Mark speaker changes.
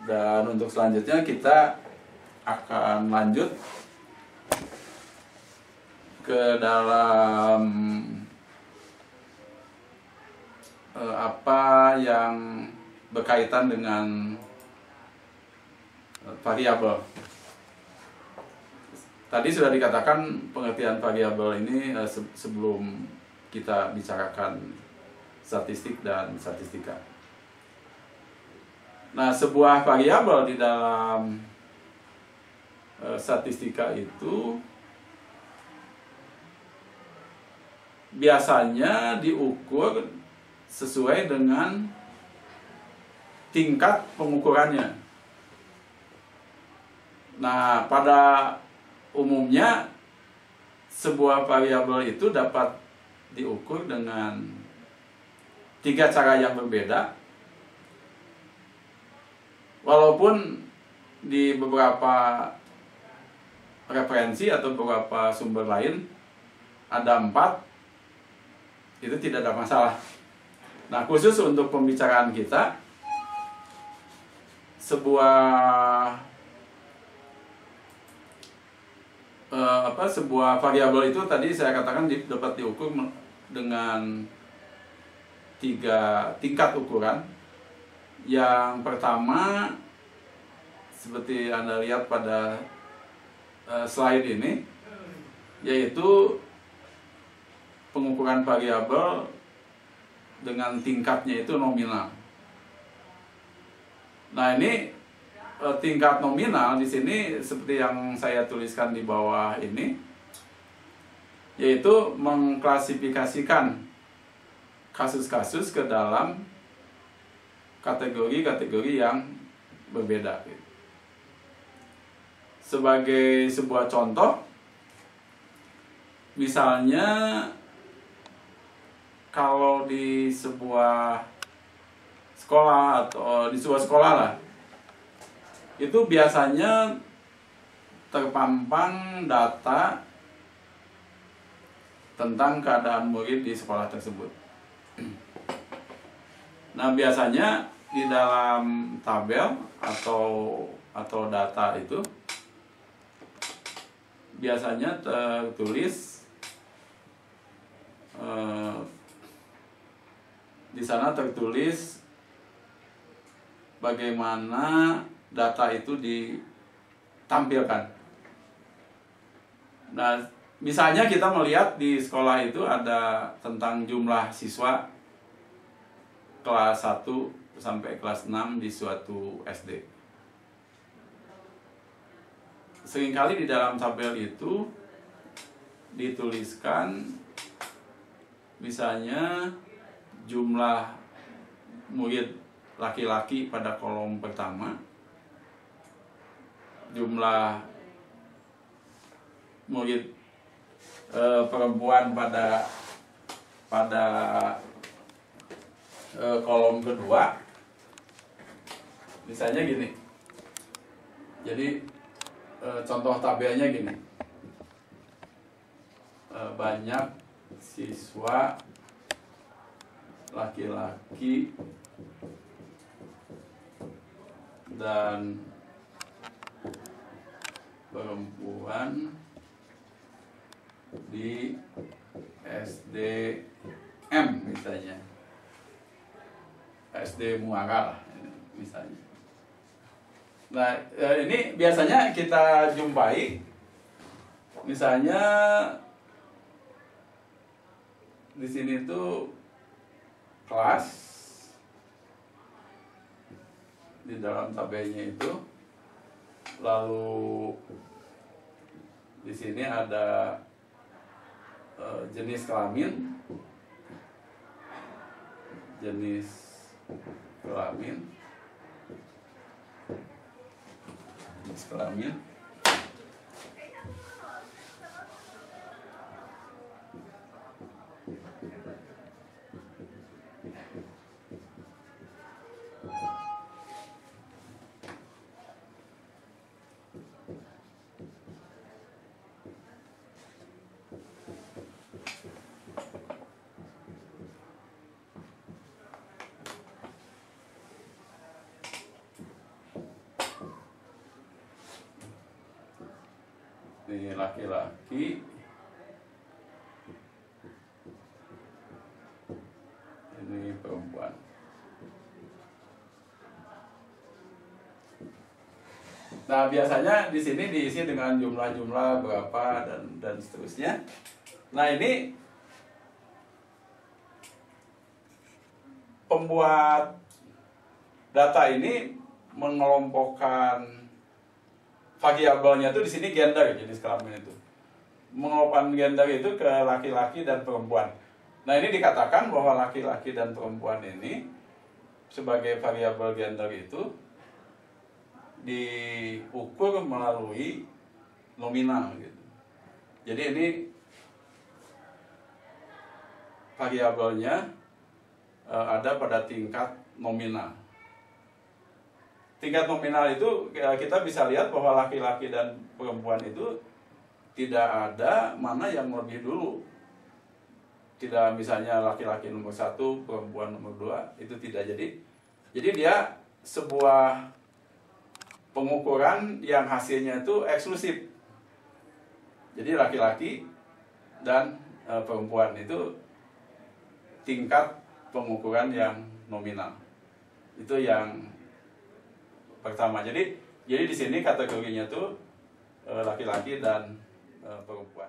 Speaker 1: Dan untuk selanjutnya kita akan lanjut ke dalam apa yang berkaitan dengan variabel. Tadi sudah dikatakan pengertian variabel ini sebelum kita bicarakan statistik dan statistika. Nah, sebuah variabel di dalam statistika itu biasanya diukur sesuai dengan tingkat pengukurannya. Nah, pada umumnya sebuah variabel itu dapat diukur dengan 3 cara yang berbeda. Walaupun di beberapa referensi atau beberapa sumber lain ada 4, itu tidak ada masalah. Nah, khusus untuk pembicaraan kita, sebuah variabel itu tadi saya katakan dapat diukur dengan 3 tingkat ukuran. Yang pertama, seperti Anda lihat pada slide ini, yaitu pengukuran variabel dengan tingkatnya itu nominal. Nah, ini tingkat nominal di sini seperti yang saya tuliskan di bawah ini, yaitu mengklasifikasikan kasus-kasus ke dalam kategori-kategori yang berbeda. Sebagai sebuah contoh, misalnya kalau di sebuah sekolah atau di sebuah sekolah lah, itu biasanya terpampang data tentang keadaan murid di sekolah tersebut. Nah, biasanya di dalam tabel atau data itu biasanya tertulis di sana tertulis bagaimana data itu ditampilkan. Nah, misalnya kita melihat di sekolah itu ada tentang jumlah siswa kelas 1 sampai kelas 6 di suatu SD. Seringkali di dalam tabel itu dituliskan misalnya jumlah murid laki-laki pada kolom pertama, jumlah murid perempuan pada kolom kedua. Misalnya gini. Jadi contoh tabelnya gini. Banyak siswa laki-laki dan perempuan di SDM misalnya, SD Muara misalnya. Nah, ini biasanya kita jumpai misalnya di sini tuh kelas, di dalam tabelnya itu, lalu di sini ada jenis kelamin, jenis kelamin. Ini laki-laki, ini perempuan. Nah, biasanya di sini diisi dengan jumlah-jumlah berapa dan seterusnya. Nah, ini pembuat data ini mengelompokkan variabelnya itu di sini gender, jenis kelamin itu. Mengelompokkan gender itu ke laki-laki dan perempuan. Nah, ini dikatakan bahwa laki-laki dan perempuan ini sebagai variabel gender itu diukur melalui nominal gitu. Jadi ini variabelnya ada pada tingkat nominal. Tingkat nominal itu kita bisa lihat bahwa laki-laki dan perempuan itu tidak ada mana yang lebih dulu. Tidak misalnya laki-laki nomor 1, perempuan nomor 2, itu tidak. Jadi dia sebuah pengukuran yang hasilnya itu eksklusif. Jadi laki-laki dan perempuan itu tingkat pengukuran yang nominal. Itu yang pertama. Jadi di sini kategorinya tuh laki-laki dan perempuan.